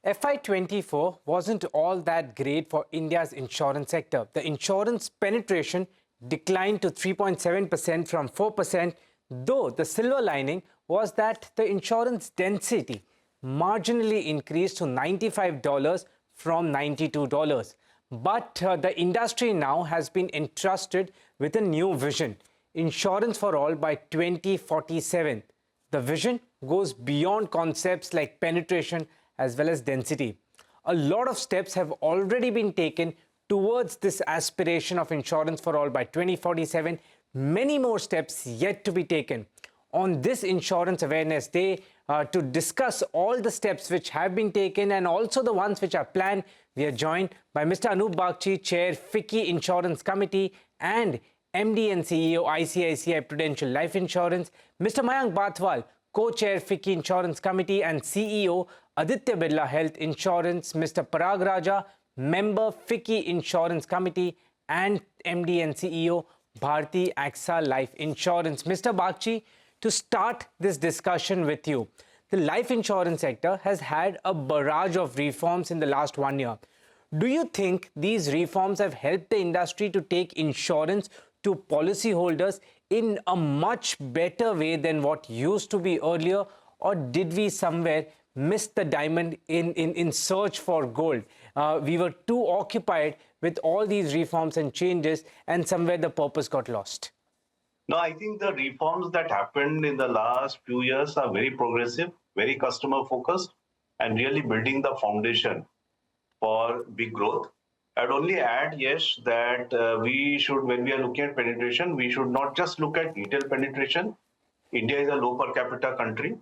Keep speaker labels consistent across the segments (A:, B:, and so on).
A: FY24 wasn't all that great for India's insurance sector. The insurance penetration declined to 3.7% from 4%, though the silver lining was that the insurance density marginally increased to $95 from $92. But the industry now has been entrusted with a new vision, Insurance for All by 2047. The vision goes beyond concepts like penetration as well as density. A lot of steps have already been taken towards this aspiration of Insurance for All by 2047. Many more steps yet to be taken. On this Insurance Awareness Day, to discuss all the steps which have been taken and also the ones which are planned, we are joined by Mr. Anup Bagchi, Chair, FICCI Insurance Committee and MD and CEO, ICICI Prudential Life Insurance, Mr. Mayank Bathwal, Co-Chair, FICCI Insurance Committee and CEO, Aditya Birla Health Insurance, Mr. Parag Raja, Member, FICCI Insurance Committee and MD and CEO, Bharti AXA Life Insurance. Mr. Bagchi, to start this discussion with you, the life insurance sector has had a barrage of reforms in the last 1 year. Do you think these reforms have helped the industry to take insurance to policyholders in a much better way than what used to be earlier, or did we somewhere miss the diamond in search for gold? We were too occupied with all these reforms and changes, and somewhere the purpose got lost.
B: No, I think the reforms that happened in the last few years are very progressive, very customer focused, and really building the foundation for big growth. I'd only add, yes, that we should, when we are looking at penetration, we should not just look at retail penetration. India is a low per capita country.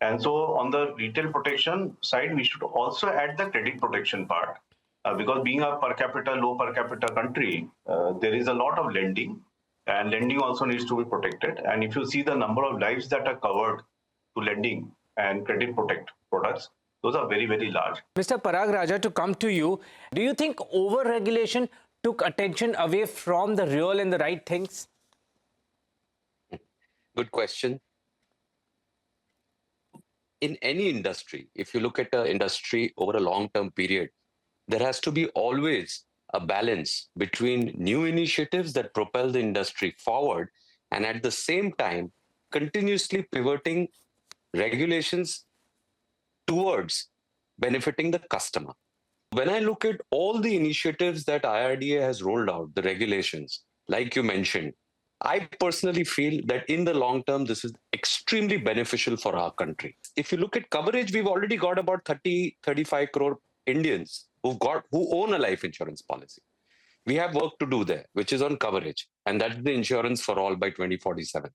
B: And so on the retail protection side, we should also add the credit protection part. Because being a low per capita country, there is a lot of lending, and lending also needs to be protected. And if you see the number of lives that are covered to lending and credit protect products, those are very, very large.
A: Mr. Parag Raja, to come to you, do you think over-regulation took attention away from the real and the right things?
C: Good question. In any industry, if you look at an industry over a long-term period, there has to be always a balance between new initiatives that propel the industry forward and at the same time continuously pivoting regulations towards benefiting the customer. When I look at all the initiatives that IRDA has rolled out, the regulations, like you mentioned, I personally feel that in the long term, this is extremely beneficial for our country. If you look at coverage, we've already got about 35 crore Indians who own a life insurance policy. We have work to do there, which is on coverage, and that's the Insurance for All by 2047.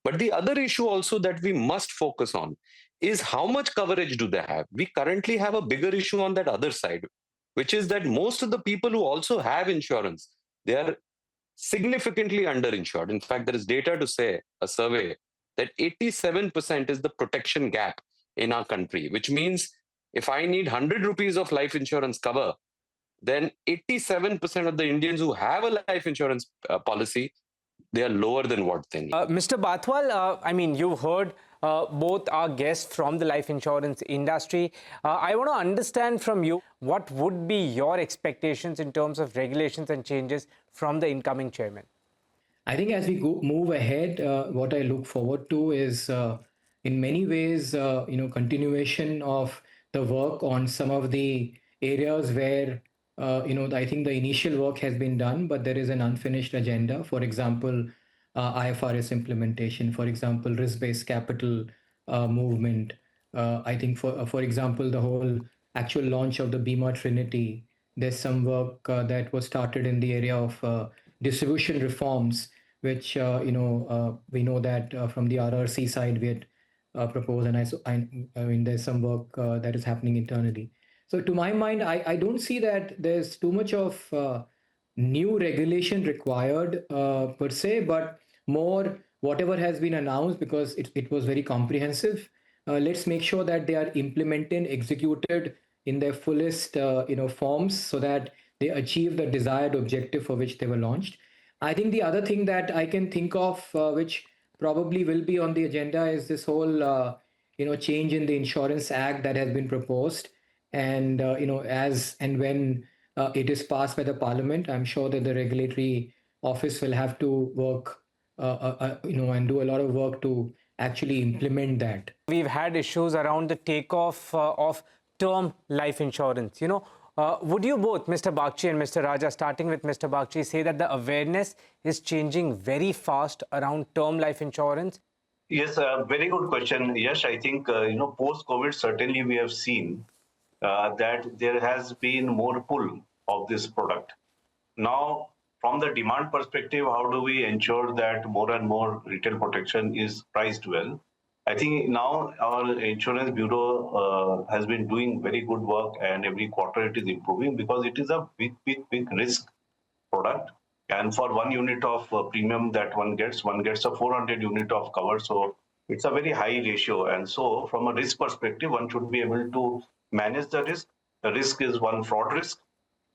C: But the other issue also that we must focus on is how much coverage do they have? We currently have a bigger issue on that other side, which is that most of the people who also have insurance, they are significantly underinsured. In fact, there is data to say, a survey, that 87% is the protection gap in our country, which means if I need 100 rupees of life insurance cover, then 87% of the Indians who have a life insurance policy, they are lower than what they need.
A: Mr. Bathwal, I mean, you've heard both our guests from the life insurance industry. I want to understand from you, what would be your expectations in terms of regulations and changes from the incoming chairman?
D: I think as we move ahead, what I look forward to is, in many ways, continuation of the work on some of the areas where, I think the initial work has been done, but there is an unfinished agenda. For example, IFRS implementation, for example, risk-based capital movement. I think, for example, the whole actual launch of the Bima Trinity. There's some work that was started in the area of distribution reforms, which, we know that from the RRC side, we had proposed, and I mean, there's some work that is happening internally. So to my mind, I don't see that there's too much of new regulation required per se, but more whatever has been announced, because it was very comprehensive. Let's make sure that they are implemented, executed in their fullest forms, so that they achieve the desired objective for which they were launched. I think the other thing that I can think of, which probably will be on the agenda, is this whole change in the Insurance Act that has been proposed. And as and when it is passed by the parliament, I'm sure that the regulatory office will have to work, and do a lot of work to actually implement that.
A: We've had issues around the takeoff of term life insurance. Would you both, Mr. Bagchi and Mr. Raja, starting with Mr. Bagchi, say that the awareness is changing very fast around term life insurance?
B: Yes, very good question. Yes, I think, post-COVID, certainly we have seen that there has been more pull of this product. Now, from the demand perspective, how do we ensure that more and more retail protection is priced well? I think now our insurance bureau has been doing very good work, and every quarter it is improving because it is a big risk product. And for 1 unit of premium that one gets a 400 unit of cover. So it's a very high ratio. And so from a risk perspective, one should be able to manage the risk. The risk is one, fraud risk.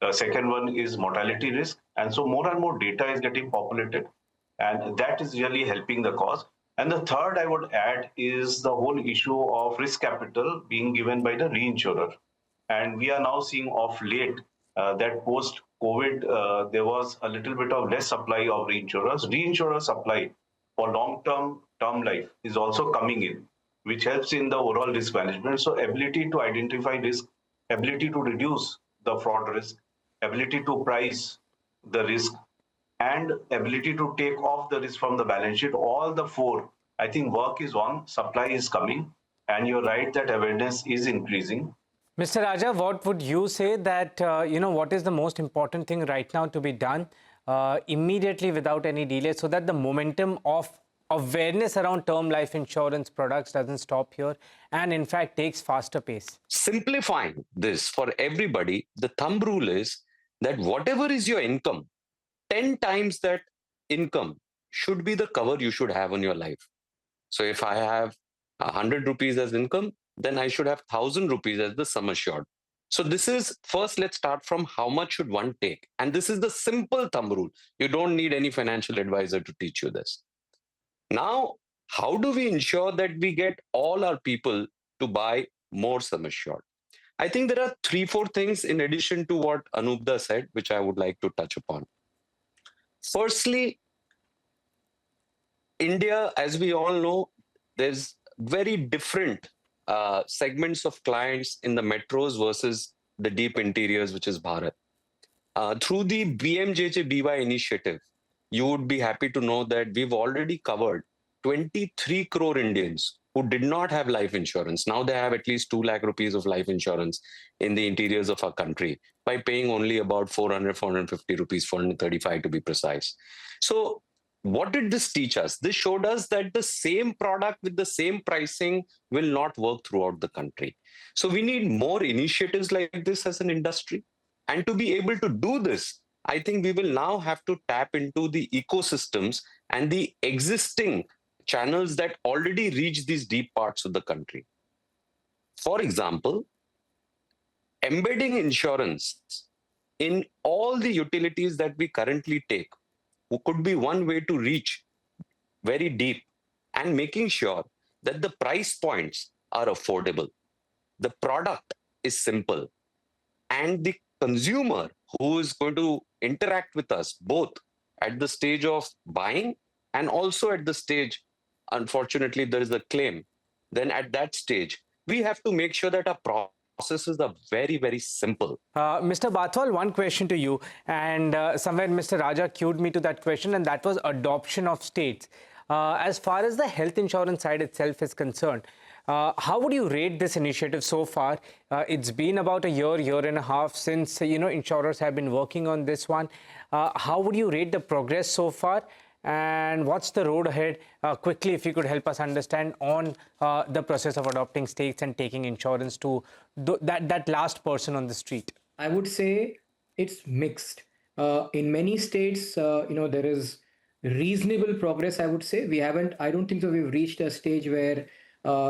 B: The second one is mortality risk. And so more and more data is getting populated. And that is really helping the cause. And the third I would add is the whole issue of risk capital being given by the reinsurer. And we are now seeing of late that post-COVID, there was a little bit of less supply of reinsurers. Reinsurer supply for long-term term life is also coming in, which helps in the overall risk management. So ability to identify risk, ability to reduce the fraud risk, ability to price the risk, and ability to take off the risk from the balance sheet, all the four, I think work is on, supply is coming, and you're right that awareness is increasing.
A: Mr. Raja, what would you say that, what is the most important thing right now to be done immediately without any delay so that the momentum of awareness around term life insurance products doesn't stop here and in fact takes faster pace?
C: Simplifying this for everybody, the thumb rule is that whatever is your income, 10 times that income should be the cover you should have on your life. So if I have 100 rupees as income, then I should have 1,000 rupees as the sum assured. So this is, first let's start from how much should one take. And this is the simple thumb rule. You don't need any financial advisor to teach you this. Now, how do we ensure that we get all our people to buy more sum assured? I think there are 3-4 things in addition to what Anupda said, which I would like to touch upon. Firstly, India, as we all know, there's very different segments of clients in the metros versus the deep interiors, which is Bharat. Through the BMJJBY initiative, you would be happy to know that we've already covered 23 crore Indians who did not have life insurance. Now they have at least 2 lakh rupees of life insurance in the interiors of our country by paying only about 400, 450 rupees, 435 to be precise. So what did this teach us? This showed us that the same product with the same pricing will not work throughout the country. So we need more initiatives like this as an industry. And to be able to do this, I think we will now have to tap into the ecosystems and the existing channels that already reach these deep parts of the country. For example, embedding insurance in all the utilities that we currently take could be one way to reach very deep and making sure that the price points are affordable, the product is simple, and the consumer who is going to interact with us both at the stage of buying and also at the stage, unfortunately, there is a claim, then at that stage, we have to make sure that our processes are very, very simple.
A: Mr. Bathwal, one question to you. And somewhere Mr. Raja cued me to that question, and that was adoption of states. As far as the health insurance side itself is concerned, how would you rate this initiative so far? It's been about a year and a half since, insurers have been working on this one. How would you rate the progress so far? And what's the road ahead? Quickly, if you could help us understand on the process of adopting states and taking insurance to that last person on the street.
D: I would say it's mixed. In many states, there is reasonable progress, I would say. I don't think so we've reached a stage where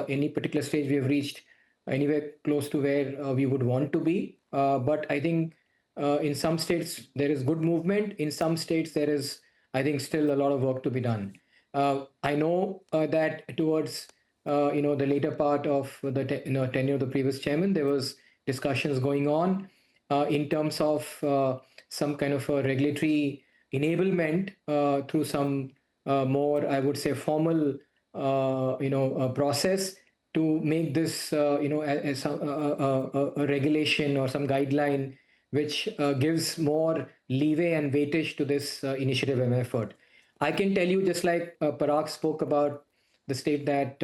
D: any particular stage we have reached anywhere close to where we would want to be. But I think in some states, there is good movement. In some states, there is, I think, still a lot of work to be done. I know that towards the later part of the tenure of the previous chairman, there was discussions going on in terms of some kind of a regulatory enablement through some more, I would say, formal, process to make this, a regulation or some guideline which gives more leeway and weightage to this initiative and effort. I can tell you, just like Parag spoke about the state that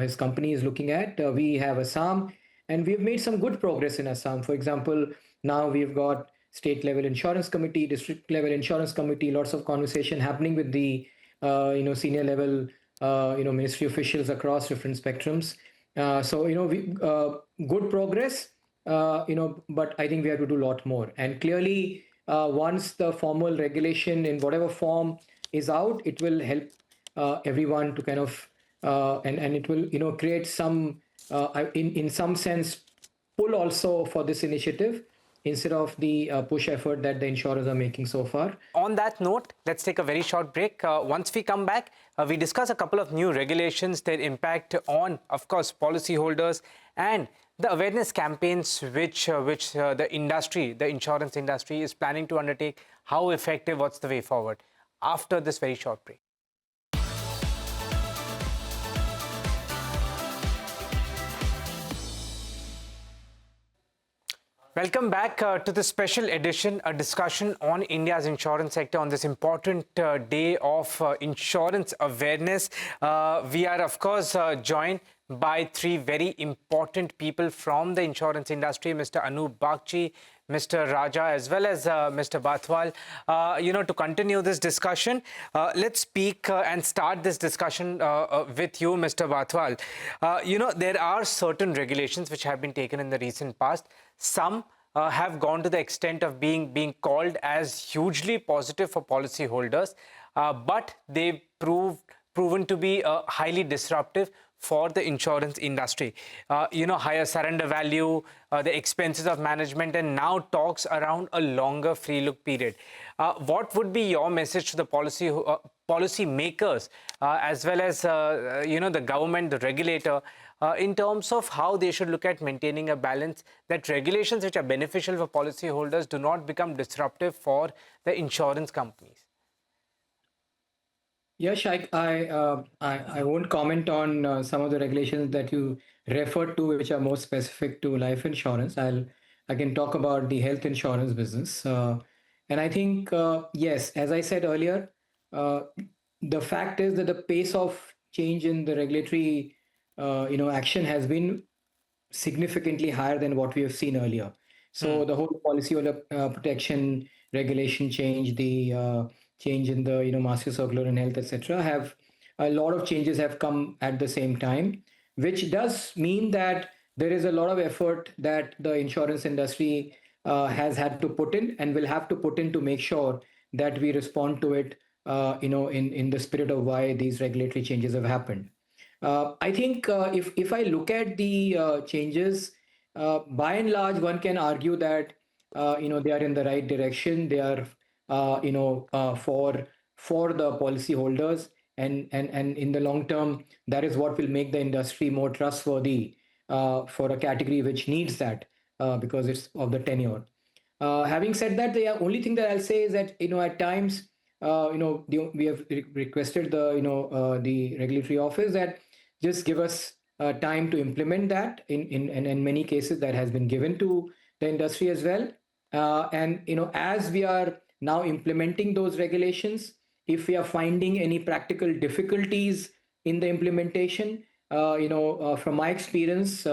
D: his company is looking at, we have Assam, and we've made some good progress in Assam. For example, now we've got state level insurance committee, district level insurance committee, lots of conversation happening with the senior level ministry officials across different spectrums. Good progress, but I think we have to do a lot more. And clearly, once the formal regulation in whatever form is out, it will help everyone to kind of and it will create some in some sense pull also for this initiative instead of the push effort that the insurers are making so far.
A: On that note, let's take a very short break. Once we come back, we discuss a couple of new regulations, their impact on, of course, policyholders, and the awareness campaigns which the industry, the insurance industry, is planning to undertake. How effective? What's the way forward? After this very short break. Welcome back to the special edition, a discussion on India's insurance sector on this important day of insurance awareness. We are, of course, joined by three very important people from the insurance industry, Mr. Anup Bagchi, Mr. Raja, as well as Mr. Bathwal. To continue this discussion, let's speak and start this discussion with you, Mr. Bathwal. There are certain regulations which have been taken in the recent past. Some have gone to the extent of being called as hugely positive for policyholders, but they've proven to be highly disruptive for the insurance industry. Higher surrender value, the expenses of management, and now talks around a longer free look period. What would be your message to the policy makers as well as the government, the regulator, in terms of how they should look at maintaining a balance, that regulations which are beneficial for policyholders do not become disruptive for the insurance companies?
D: Yes, I won't comment on some of the regulations that you referred to, which are more specific to life insurance. I can talk about the health insurance business, and I think yes, as I said earlier, the fact is that the pace of change in the regulatory action has been significantly higher than what we have seen earlier. So the whole policyholder protection regulation change, the change in the master circular in health, etc., have a lot of changes have come at the same time, which does mean that there is a lot of effort that the insurance industry has had to put in and will have to put in to make sure that we respond to it, in the spirit of why these regulatory changes have happened. I think if I look at the changes, by and large, one can argue that they are in the right direction. They are for the policyholders, and in the long term, that is what will make the industry more trustworthy for a category which needs that because it's of the tenure. Having said that, the only thing that I'll say is that at times we have requested the regulatory office that just give us time to implement that. In many cases, that has been given to the industry as well. And as we are now implementing those regulations, if we are finding any practical difficulties in the implementation, from my experience,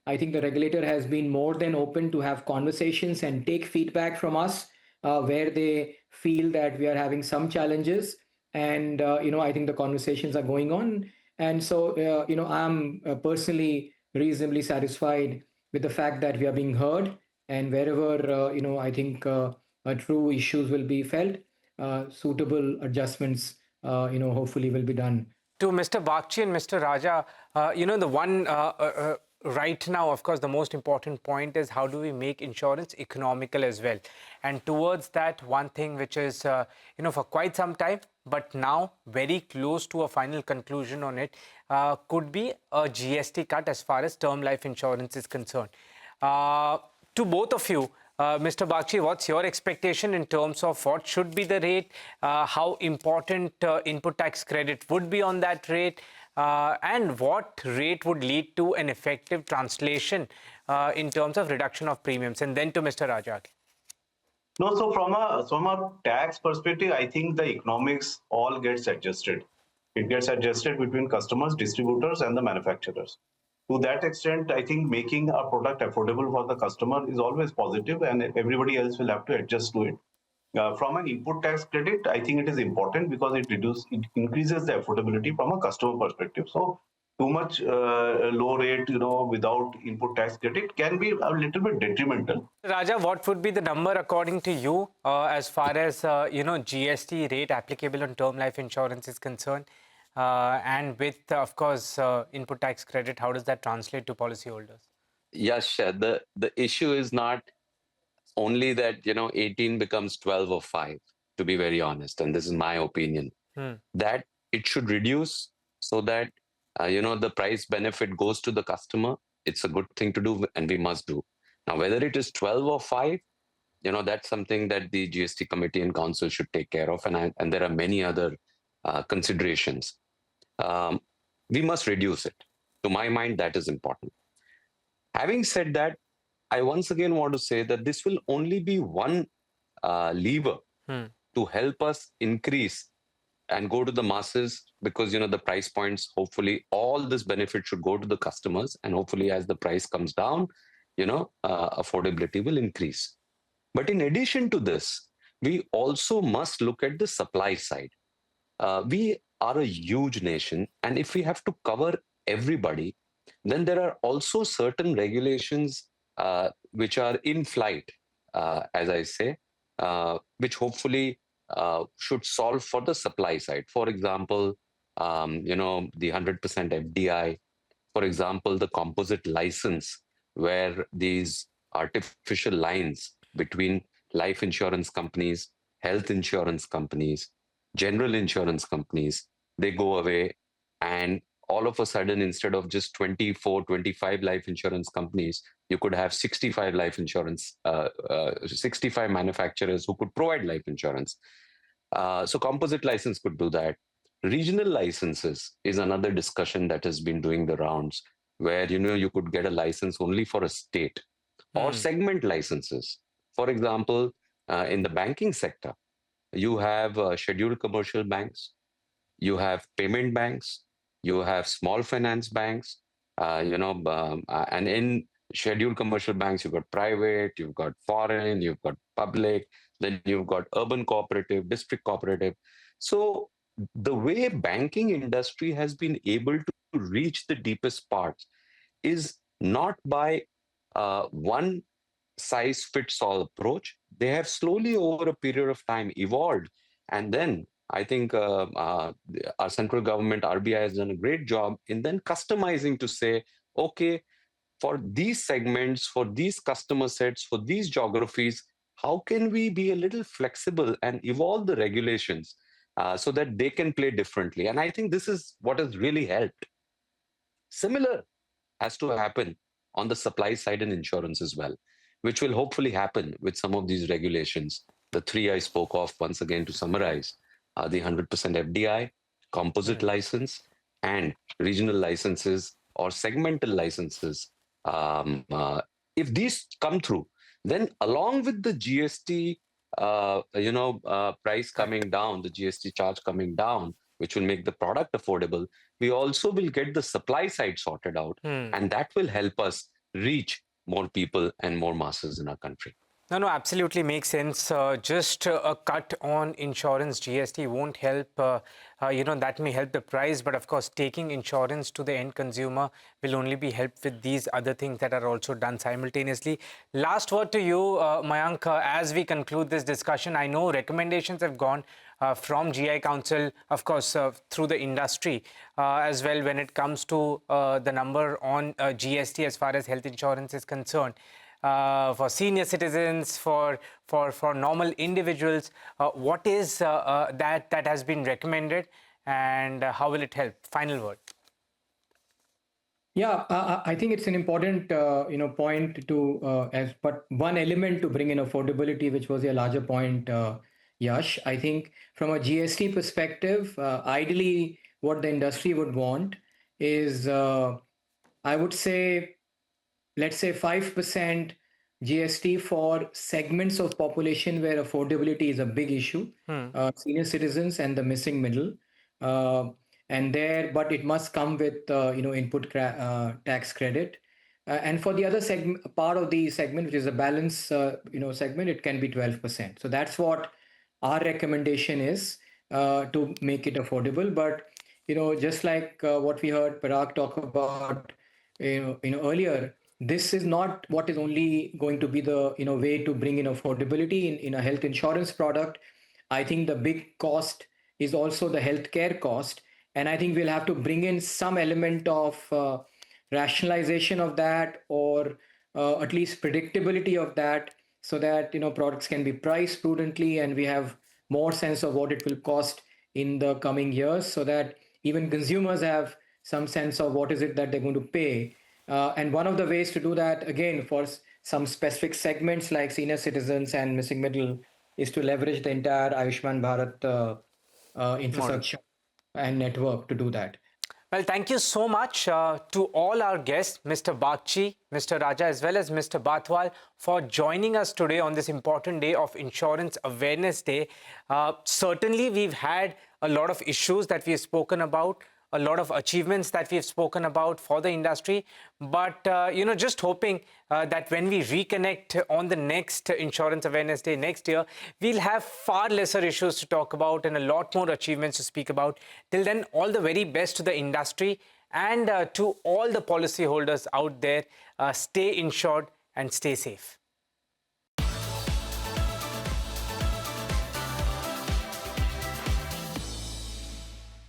D: I think the regulator has been more than open to have conversations and take feedback from us where they feel that we are having some challenges. And, I think the conversations are going on. And so, I'm personally reasonably satisfied with the fact that we are being heard, and wherever, I think true issues will be felt, suitable adjustments, hopefully will be done.
A: To Mr. Bagchi and Mr. Raja, the one right now, of course, the most important point is how do we make insurance economical as well? And towards that, one thing which is, for quite some time, but now very close to a final conclusion on it, could be a GST cut as far as term life insurance is concerned. To both of you, Mr. Bagchi, what's your expectation in terms of what should be the rate, how important input tax credit would be on that rate, and what rate would lead to an effective translation in terms of reduction of premiums? And then to Mr. Rajak.
B: No, so from a tax perspective, I think the economics all gets adjusted. It gets adjusted between customers, distributors, and the manufacturers. To that extent, I think making a product affordable for the customer is always positive, and everybody else will have to adjust to it. From an input tax credit, I think it is important because it increases the affordability from a customer perspective. So too much low rate, without input tax credit can be a little bit detrimental.
A: Raja, what would be the number according to you as far as GST rate applicable on term life insurance is concerned? And with, of course, input tax credit, how does that translate to policyholders?
C: Yes, the issue is not only that 18 becomes 12 or 5, to be very honest, and this is my opinion, that it should reduce so that the price benefit goes to the customer. It's a good thing to do, and we must do. Now, whether it is 12 or 5, that's something that the GST committee and council should take care of, and there are many other considerations. We must reduce it. To my mind, that is important. Having said that, I once again want to say that this will only be one lever to help us increase and go to the masses, because the price points, hopefully all this benefit should go to the customers, and hopefully as the price comes down, affordability will increase. But in addition to this, we also must look at the supply side. We are a huge nation, and if we have to cover everybody, then there are also certain regulations which are in flight, as I say, which hopefully should solve for the supply side. For example, the 100% FDI, for example, the composite license, where these artificial lines between life insurance companies, health insurance companies, general insurance companies, they go away, and all of a sudden, instead of just 24, 25 life insurance companies, you could have 65 life insurance, 65 manufacturers who could provide life insurance. So composite license could do that. Regional licenses is another discussion that has been doing the rounds, where you could get a license only for a state, or segment licenses. For example, in the banking sector, you have scheduled commercial banks, you have payment banks, you have small finance banks, and in scheduled commercial banks, you've got private, you've got foreign, you've got public, then you've got urban cooperative, district cooperative. So the way banking industry has been able to reach the deepest parts is not by one size fits all approach. They have slowly over a period of time evolved, and then I think our central government, RBI, has done a great job in then customizing to say, okay, for these segments, for these customer sets, for these geographies, how can we be a little flexible and evolve the regulations so that they can play differently? And I think this is what has really helped. Similar has to happen on the supply side in insurance as well, which will hopefully happen with some of these regulations. The three I spoke of, once again, to summarize, the 100% FDI, composite license, and regional licenses or segmental licenses. If these come through, then along with the GST, price coming down, the GST charge coming down, which will make the product affordable, we also will get the supply side sorted out, and that will help us reach more people and more masses in our country.
A: No, absolutely makes sense. Just a cut on insurance GST won't help. That may help the price, but of course, taking insurance to the end consumer will only be helped with these other things that are also done simultaneously. Last word to you, Mayank, as we conclude this discussion. I know recommendations have gone from GI Council, of course, through the industry as well when it comes to the number on GST as far as health insurance is concerned. For senior citizens, for normal individuals, what is that has been recommended, and how will it help? Final word.
D: Yeah, I think it's an important point to but one element to bring in affordability, which was a larger point, Yash. I think from a GST perspective, ideally, what the industry would want is, I would say, let's say 5% GST for segments of population where affordability is a big issue, senior citizens and the missing middle. Uh, and there, but it must come with tax credit. And for the other segment, part of the segment, which is a balance, segment, it can be 12%. So that's what our recommendation is to make it affordable. But just like what we heard Parag talk about, earlier, this is not what is only going to be the way to bring in affordability in a health insurance product. I think the big cost is also the healthcare cost, and I think we'll have to bring in some element of rationalization of that, or at least predictability of that, so that products can be priced prudently and we have more sense of what it will cost in the coming years, so that even consumers have some sense of what is it that they're going to pay. And one of the ways to do that, again, for some specific segments like senior citizens and missing middle, is to leverage the entire Ayushman Bharat infrastructure and network to do that.
A: Well, thank you so much to all our guests, Mr. Bagchi, Mr. Raja, as well as Mr. Bathwal, for joining us today on this important day of Insurance Awareness Day. Certainly, we've had a lot of issues that we've spoken about, a lot of achievements that we've spoken about for the industry. But, just hoping that when we reconnect on the next Insurance Awareness Day next year, we'll have far lesser issues to talk about and a lot more achievements to speak about. Till then, all the very best to the industry and to all the policyholders out there. Stay insured and stay safe.